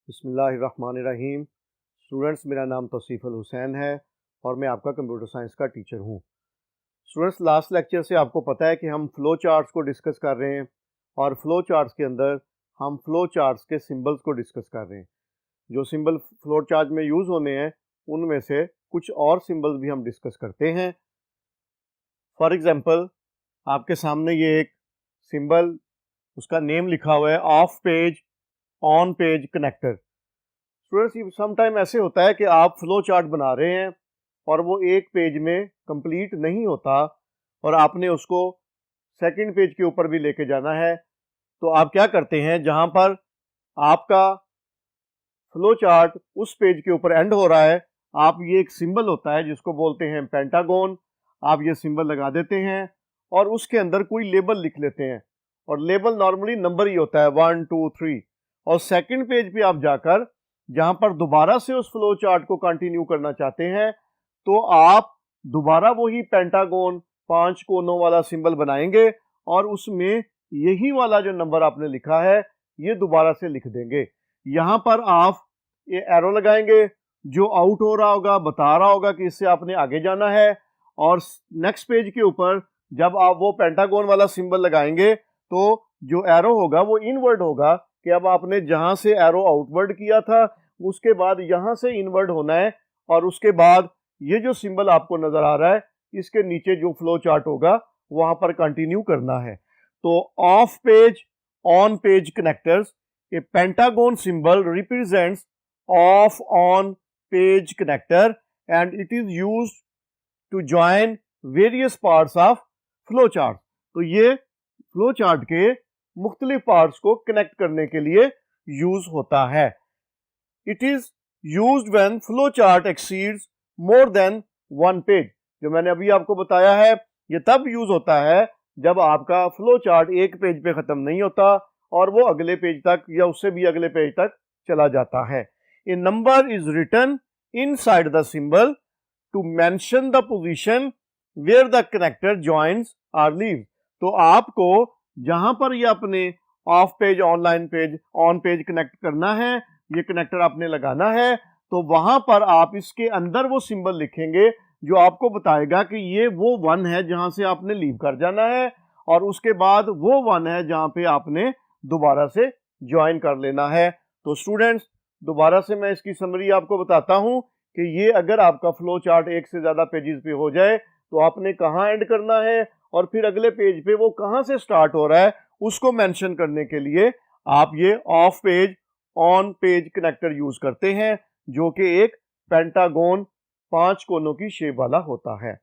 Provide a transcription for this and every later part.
बिस्मिल्लाहिर्रहमानिर्रहीम। स्टूडेंट्स, मेरा नाम तौसीफ़ुल हुसैन है और मैं आपका कंप्यूटर साइंस का टीचर हूँ। स्टूडेंट्स, लास्ट लेक्चर से आपको पता है कि हम फ़्लो चार्ट्स को डिस्कस कर रहे हैं और फ़्लो चार्ट्स के अंदर हम फ़्लो चार्ट्स के सिंबल्स को डिस्कस कर रहे हैं। जो सिंबल फ़्लो चार्ट में यूज़ होने हैं उनमें से कुछ और सिंबल्स भी हम डिस्कस करते हैं। फॉर एग्ज़ाम्पल, आपके सामने ये एक सिंबल, उसका नेम लिखा हुआ है of page on page connector. Students, sometime ऐसे होता है कि आप फ्लो चार्ट बना रहे हैं और वो एक पेज में कंप्लीट नहीं होता और आपने उसको सेकंड पेज के ऊपर भी लेके जाना है। तो आप क्या करते हैं, जहां पर आपका फ्लो चार्ट उस पेज के ऊपर एंड हो रहा है, आप ये एक सिंबल होता है जिसको बोलते हैं पेंटागन, आप ये सिंबल लगा देते हैं और उसके अंदर कोई लेबल लिख लेते हैं। और लेबल नॉर्मली नंबर ही होता है 1 2 3। और सेकंड पेज पे आप जाकर जहां पर दोबारा से उस फ्लो चार्ट को कंटिन्यू करना चाहते हैं तो आप दोबारा वही पेंटागन 5 कोनों वाला सिंबल बनाएंगे और उसमें यही वाला जो नंबर आपने लिखा है ये दोबारा से लिख देंगे। यहां पर आप ये एरो लगाएंगे, जो आउट हो रहा होगा बता रहा होगा कि इससे आपने आगे जाना है। और नेक्स्ट पेज के ऊपर जब आप वो पेंटागन वाला सिंबल लगाएंगे तो जो एरो होगा वो इनवर्ड होगा कि अब आपने जहां से एरो आउटवर्ड किया था उसके बाद यहां से इनवर्ड होना है और उसके बाद ये जो सिंबल आपको नजर आ रहा है इसके नीचे जो फ्लो चार्ट होगा वहां पर कंटिन्यू करना है। तो of page on page connectors, a pentagon symbol represents off on page connector and it is used to join various parts of flow chart। तो ये फ्लो चार्ट के मुख्तलिफ पार्ट्स को कनेक्ट करने के लिए यूज होता है। It is used when flow chart exceeds more than one page. जो मैंने अभी आपको बताया है ये तब यूज होता है जब आपका फ्लो चार्ट एक पेज पे खत्म नहीं होता और वो अगले पेज तक या उससे भी अगले पेज तक चला जाता है। A number is written inside the symbol to mention the position where the connector joins or leaves. तो आपको जहां पर ये अपने off page online page on page connect करना है, ये कनेक्टर आपने लगाना है, तो वहां पर आप इसके अंदर वो सिंबल लिखेंगे जो आपको बताएगा कि ये वो वन है जहां से आपने लीव कर जाना है और उसके बाद वो वन है जहां पे आपने दोबारा से ज्वाइन कर लेना है। तो स्टूडेंट्स, दोबारा से मैं इसकी समरी आपको बताता हूं कि ये अगर आपका फ्लो चार्ट एक से ज्यादा पेजेस पे हो जाए तो आपने कहां एंड करना है और फिर अगले पेज पे वो कहां से स्टार्ट हो रहा है उसको मेंशन करने के लिए आप ये of page on page connector use करते हैं जो कि एक पेंटागन 5 कोनों की शेप वाला होता है।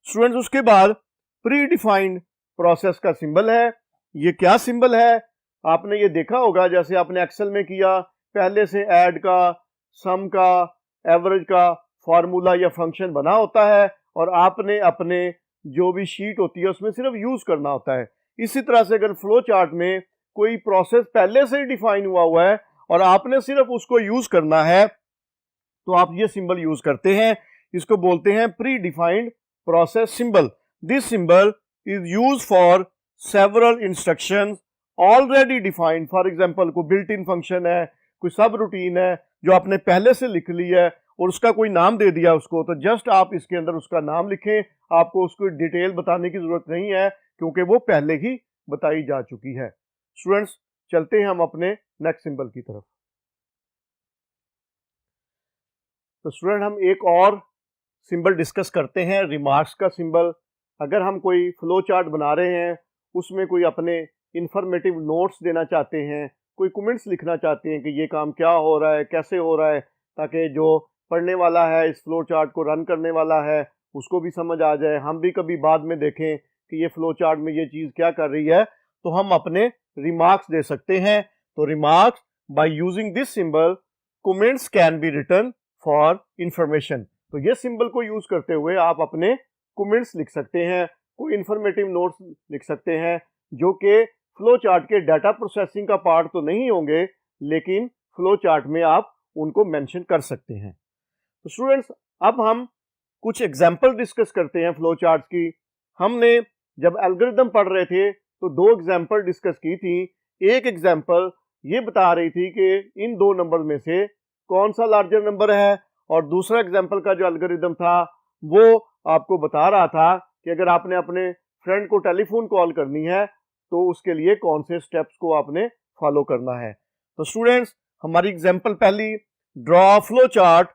स्टूडेंट्स, उसके बाद प्री डिफाइंड प्रोसेस का सिंबल है। ये क्या सिंबल है? आपने ये देखा होगा जैसे आपने एक्सेल में किया, पहले से ऐड का, सम का, एवरेज का फार्मूला या फंक्शन बना होता है और आपने अपने जो भी शीट होती है उसमें सिर्फ यूज करना होता है। इसी तरह से अगर फ्लो चार्ट में कोई प्रोसेस पहले से ही डिफाइन हुआ है और आपने सिर्फ उसको यूज करना है तो आप ये सिंबल यूज करते हैं। इसको बोलते हैं pre defined process symbol. This symbol is use for several instructions already defined. For example, कोई बिल्ट इन फंक्शन है, कोई सब रूटीन है जो आपने पहले से लिख ली है और उसका कोई नाम दे दिया उसको, तो जस्ट आप इसके अंदर उसका नाम लिखें। आपको उसको डिटेल बताने की जरूरत नहीं है क्योंकि वो पहले ही बताई जा चुकी है। स्टूडेंट्स, चलते हैं हम अपने नेक्स्ट सिंबल की तरफ। तो स्टूडेंट, हम एक और सिंबल डिस्कस करते हैं, रिमार्क्स का सिंबल। अगर हम कोई फ्लो चार्ट बना रहे हैं, उसमें कोई अपने इंफॉर्मेटिव नोट्स देना चाहते हैं, कोई कमेंट्स लिखना चाहते हैं कि ये काम क्या हो रहा है, कैसे हो रहा है, ताकि जो पढ़ने वाला है, इस फ्लो चार्ट को रन करने वाला है, उसको भी समझ आ जाए, हम भी कभी बाद में देखें कि ये फ्लो चार्ट में ये चीज़ क्या कर रही है, तो हम अपने रिमार्क्स दे सकते हैं। तो remarks, by using this symbol comments can be written for information. तो ये सिंबल को यूज करते हुए आप अपने कमेंट्स लिख सकते हैं, कोई इंफॉर्मेटिव नोट्स लिख सकते हैं जो कि फ्लो चार्ट के डाटा प्रोसेसिंग का पार्ट तो नहीं होंगे लेकिन फ्लो चार्ट में आप उनको मेंशन कर सकते हैं। तो स्टूडेंट्स, अब हम कुछ एग्जांपल डिस्कस करते हैं फ्लो चार्ट की। हमने जब एल्गोरिथम पढ़ रहे थे तो 2 एग्जांपल डिस्कस की थी। एक एग्जांपल ये बता रही थी कि इन दो नंबर में से कौन सा लार्जर नंबर है, और दूसरा एग्जाम्पल का जो एल्गोरिदम था वो आपको बता रहा था कि अगर आपने अपने फ्रेंड को टेलीफोन कॉल करनी है तो उसके लिए कौन से स्टेप्स को आपने फॉलो करना है। तो स्टूडेंट्स, हमारी एग्जाम्पल पहली, draw flow chart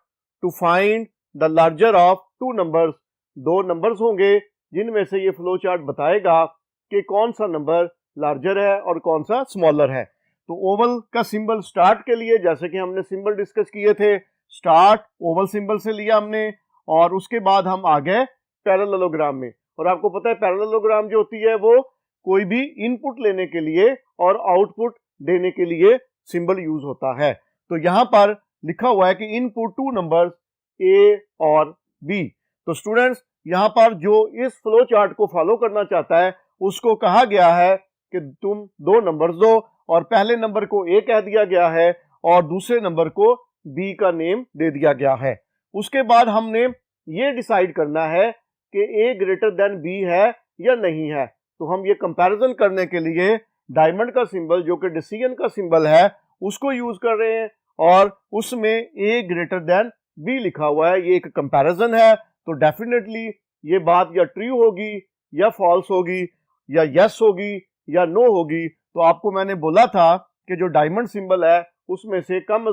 to find the larger of two numbers. दो नंबर्स होंगे जिनमें से ये फ्लो चार्ट बताएगा कि कौन सा नंबर लार्जर है और कौन सा स्मॉलर है। तो ओवल का सिंबल स्टार्ट के लिए, जैसे कि हमने सिंबल डिस्कस किए थे, स्टार्ट ओवल सिंबल से लिया हमने, और उसके बाद हम आ गए पैरेललोग्राम में। और आपको पता है पैरेललोग्राम जो होती है वो कोई भी इनपुट लेने के लिए और आउटपुट देने के लिए सिंबल यूज होता है। तो यहां पर लिखा हुआ है कि इनपुट टू नंबर्स ए और बी। तो स्टूडेंट्स, यहां पर जो इस फ्लो चार्ट को फॉलो करना चाहता है उसको कहा गया है कि तुम दो नंबर्स दो, और पहले नंबर को ए कह दिया गया है और दूसरे नंबर को बी का नेम दे दिया गया है। उसके बाद हमने ये डिसाइड करना है कि ए ग्रेटर देन बी है या नहीं है। तो हम ये कंपैरिजन करने के लिए डायमंड का सिंबल, जो कि डिसीजन का सिंबल है, उसको यूज कर रहे हैं, और उसमें ए ग्रेटर देन बी लिखा हुआ है। ये एक कंपैरिजन है, तो डेफिनेटली ये बात या ट्रू होगी या फॉल्स होगी या यस होगी या नो होगी। तो आपको मैंने बोला था कि जो डायमंड सिंबल है उसमें से कम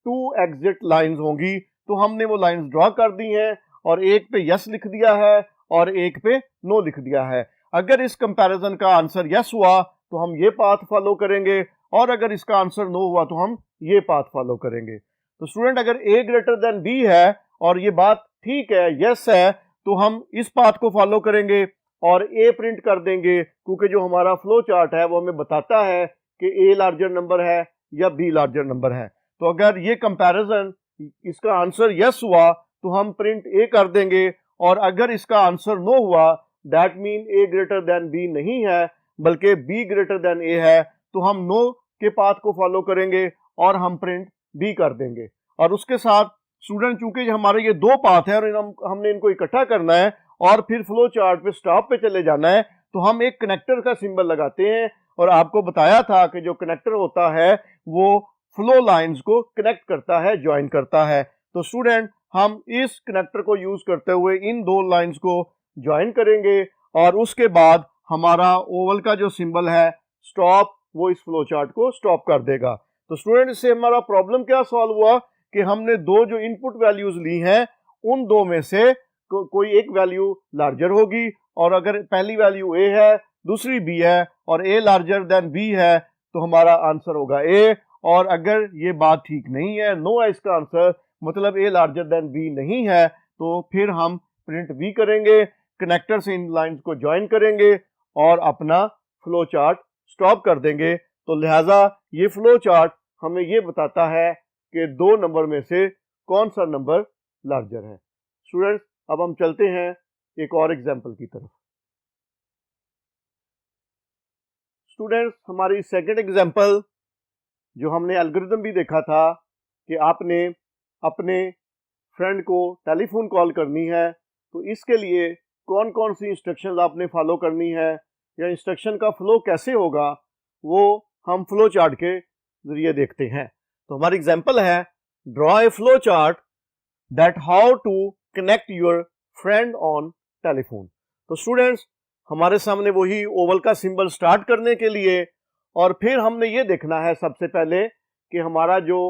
टू एग्जिट लाइंस होंगी। तो हमने वो लाइंस ड्रॉ कर दी हैं, और एक पे यस लिख दिया है और एक पे नो लिख दिया है। अगर इस कंपैरिजन का आंसर यस हुआ तो हम ये पाथ फॉलो करेंगे, और अगर इसका आंसर नो हुआ तो हम ये पाथ फॉलो करेंगे। तो स्टूडेंट, अगर ए ग्रेटर देन बी है और ये बात ठीक है, यस है, तो हम इस पाथ को फॉलो करेंगे और ए प्रिंट कर देंगे, क्योंकि जो हमारा फ्लो चार्ट है वो हमें बताता है कि ए लार्जर नंबर है या बी लार्जर नंबर है। तो अगर ये कंपैरिजन, इसका आंसर यस हुआ तो हम प्रिंट ए कर देंगे, और अगर इसका आंसर नो हुआ, that mean A greater than B नहीं है बल्कि बी ग्रेटर देन ए है, तो हम नो के पाथ को फॉलो करेंगे और हम प्रिंट बी कर देंगे। और उसके साथ स्टूडेंट, चूंकि हमारे ये दो पाथ है और हमने इनको इकट्ठा करना है और फिर फ्लो चार्ट पे स्टॉप पे चले जाना है, तो हम एक कनेक्टर का सिंबल लगाते हैं। और आपको बताया था कि जो कनेक्टर होता है वो फ्लो लाइंस को कनेक्ट करता है, ज्वाइन करता है। तो स्टूडेंट, हम इस कनेक्टर को यूज करते हुए इन दो लाइंस को ज्वाइन करेंगे, और उसके बाद हमारा ओवल का जो सिंबल है स्टॉप, वो इस फ्लो चार्ट को स्टॉप कर देगा। तो स्टूडेंट, इससे हमारा प्रॉब्लम क्या सॉल्व हुआ कि हमने दो जो इनपुट वैल्यूज ली हैं उन दो में से कोई एक वैल्यू लार्जर होगी, और अगर पहली वैल्यू ए है दूसरी बी है और ए लार्जर देन बी है तो हमारा आंसर होगा ए। और अगर ये बात ठीक नहीं है, नो है इसका आंसर, मतलब ए लार्जर देन बी नहीं है, तो फिर हम प्रिंट बी करेंगे, कनेक्टर से इन लाइंस को ज्वाइन करेंगे और अपना फ्लो चार्ट स्टॉप कर देंगे। तो लिहाजा ये फ्लो चार्ट हमें ये बताता है कि दो नंबर में से कौन सा नंबर लार्जर है। स्टूडेंट्स, अब हम चलते हैं एक और एग्जाम्पल की तरफ। स्टूडेंट्स, हमारी सेकंड एग्जाम्पल, जो हमने एल्गोरिथम भी देखा था कि आपने अपने फ्रेंड को टेलीफोन कॉल करनी है, तो इसके लिए कौन कौन सी इंस्ट्रक्शंस आपने फॉलो करनी है या इंस्ट्रक्शन का फ्लो कैसे होगा, वो हम फ्लो चार्ट के जरिए देखते हैं। तो हमारी एग्जाम्पल है, draw a flow chart that how to connect your friend on telephone. तो स्टूडेंट्स, हमारे सामने वही ओवल का सिंबल स्टार्ट करने के लिए, और फिर हमने ये देखना है सबसे पहले कि हमारा जो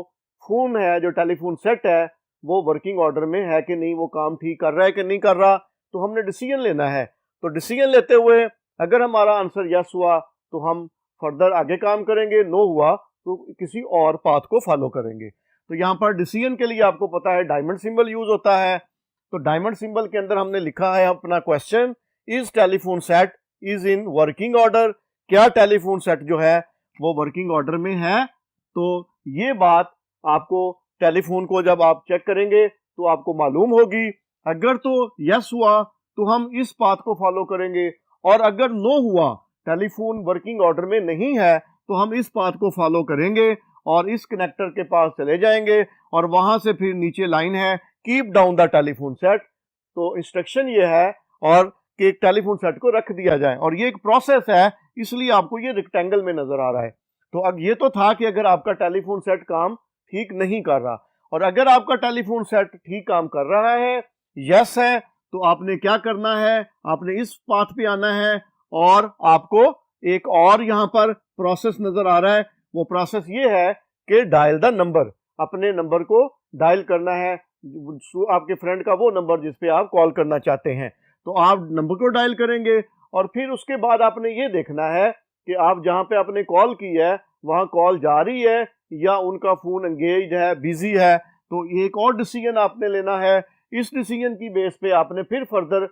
फोन है, जो टेलीफोन सेट है, वो वर्किंग ऑर्डर में है कि नहीं, वो काम ठीक कर रहा है कि नहीं कर रहा। तो हमने डिसीजन लेना है। तो डिसीजन लेते हुए अगर हमारा आंसर यस हुआ तो हम फर्दर आगे काम करेंगे, नो हुआ तो किसी और पाथ को फॉलो करेंगे। तो यहाँ पर डिसीजन के लिए आपको पता है डायमंड सिंबल यूज होता है। तो डायमंड सिंबल के अंदर हमने लिखा है अपना question, is telephone set is in working order. क्या टेलीफोन सेट जो है वो वर्किंग ऑर्डर में है? तो ये बात आपको टेलीफोन को जब आप चेक करेंगे तो आपको मालूम होगी। अगर तो यस हुआ तो हम इस पाथ को फॉलो करेंगे, और अगर नो हुआ, टेलीफोन वर्किंग ऑर्डर में नहीं है, तो हम इस पाथ को फॉलो करेंगे और इस कनेक्टर के पास चले जाएंगे, और वहां से फिर नीचे लाइन है keep down the telephone set. तो इंस्ट्रक्शन ये है और कि एक टेलीफोन सेट को रख दिया जाए, और ये एक प्रोसेस है, इसलिए आपको ये रेक्टेंगल में नजर आ रहा है। तो अब ये तो था कि अगर आपका टेलीफोन सेट काम ठीक नहीं कर रहा, और अगर आपका टेलीफोन सेट ठीक काम कर रहा है, यस है, तो आपने क्या करना है, आपने इस पाथ पे आना है और आपको एक और यहाँ पर प्रोसेस नजर आ रहा है। वो प्रोसेस ये है कि डायल द नंबर, अपने नंबर को डायल करना है, आपके फ्रेंड का वो नंबर जिस पे आप कॉल करना चाहते हैं। तो आप नंबर को डायल करेंगे और फिर उसके बाद आपने ये देखना है कि आप जहां पे आपने कॉल की है वहां कॉल जा रही है या उनका फोन एंगेज है, बिजी है। तो एक और डिसीजन आपने लेना है। इस डिसीजन की बेस पे आपने फिर फर्दर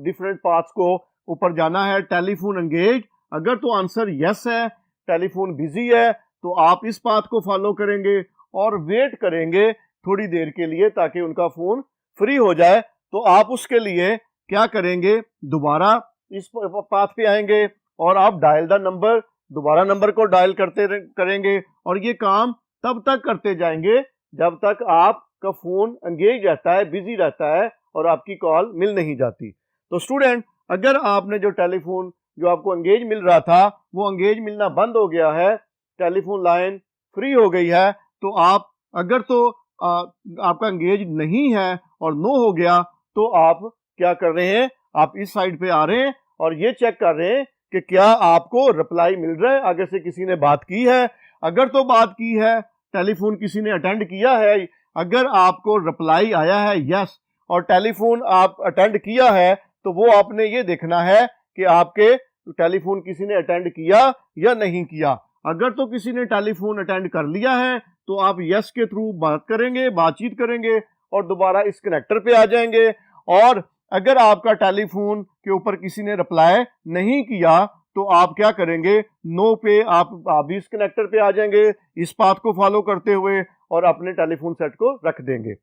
डिफरेंट पाथ्स को ऊपर जाना है। टेलीफोन एंगेज, अगर तो आंसर यस है, टेलीफोन बिजी है, तो आप इस पाथ को फॉलो करेंगे और वेट करेंगे थोड़ी देर के लिए ताकि उनका फोन फ्री हो जाए। तो आप उसके लिए क्या करेंगे, दोबारा इस पाथ पे आएंगे और आप डायल द नंबर, दोबारा नंबर को डायल करते करेंगे और ये काम तब तक करते जाएंगे जब तक आपका फोन एंगेज रहता है, बिजी रहता है और आपकी कॉल मिल नहीं जाती। तो स्टूडेंट, अगर आपने जो टेलीफोन जो आपको एंगेज मिल रहा था वो एंगेज मिलना बंद हो गया है, टेलीफोन लाइन फ्री हो गई है, तो आप अगर तो आपका एंगेज नहीं है और नो हो गया, तो आप क्या कर रहे हैं, आप इस साइड पे आ रहे हैं और ये चेक कर रहे हैं कि क्या आपको रिप्लाई मिल रहा है, आगे से किसी ने बात की है। अगर तो बात की है, टेलीफोन किसी ने अटेंड किया है, अगर आपको रिप्लाई आया है यस और टेलीफोन आप अटेंड किया है, तो वो आपने ये देखना है कि आपके टेलीफोन किसी ने अटेंड किया या नहीं किया। अगर तो किसी ने टेलीफोन अटेंड कर लिया है तो आप यस के थ्रू बात करेंगे, बातचीत करेंगे और दोबारा इस कनेक्टर पे आ जाएंगे। और अगर आपका टेलीफोन के ऊपर किसी ने रिप्लाई नहीं किया तो आप क्या करेंगे, नो पे आप भी इस कनेक्टर पे आ जाएंगे इस पाथ को फॉलो करते हुए और अपने टेलीफोन सेट को रख देंगे।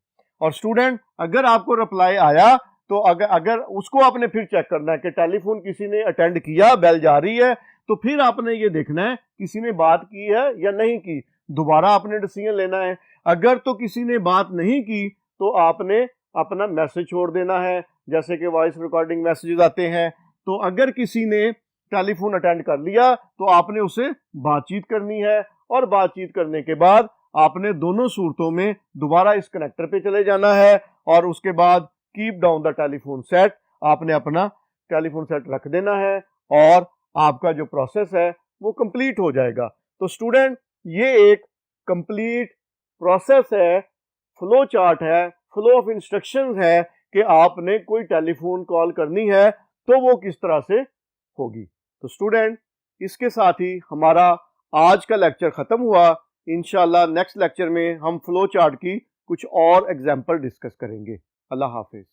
और स्टूडेंट, अगर आपको रिप्लाई आया तो अगर उसको आपने फिर चेक करना है कि टेलीफोन किसी ने अटेंड किया, बेल जा रही है, तो फिर आपने ये देखना है किसी ने बात की है या नहीं की, दोबारा आपने डिसीजन लेना है। अगर तो किसी ने बात नहीं की तो आपने अपना मैसेज छोड़ देना है, जैसे कि वॉइस रिकॉर्डिंग मैसेजेस आते हैं। तो अगर किसी ने टेलीफोन अटेंड कर लिया तो आपने उससे बातचीत करनी है और बातचीत करने के बाद आपने दोनों सूरतों में दोबारा इस कनेक्टर पे चले जाना है और उसके बाद keep down the telephone set, आपने अपना टेलीफोन सेट रख देना है और आपका जो प्रोसेस है वो कंप्लीट हो जाएगा। तो स्टूडेंट, ये एक कंप्लीट प्रोसेस है, फ्लो चार्ट है, फ्लो ऑफ इंस्ट्रक्शंस है कि आपने कोई टेलीफोन कॉल करनी है तो वो किस तरह से होगी। तो स्टूडेंट, इसके साथ ही हमारा आज का लेक्चर खत्म हुआ। इंशाल्लाह नेक्स्ट लेक्चर में हम फ्लो चार्ट की कुछ और एग्जांपल डिस्कस करेंगे। अल्लाह हाफिज।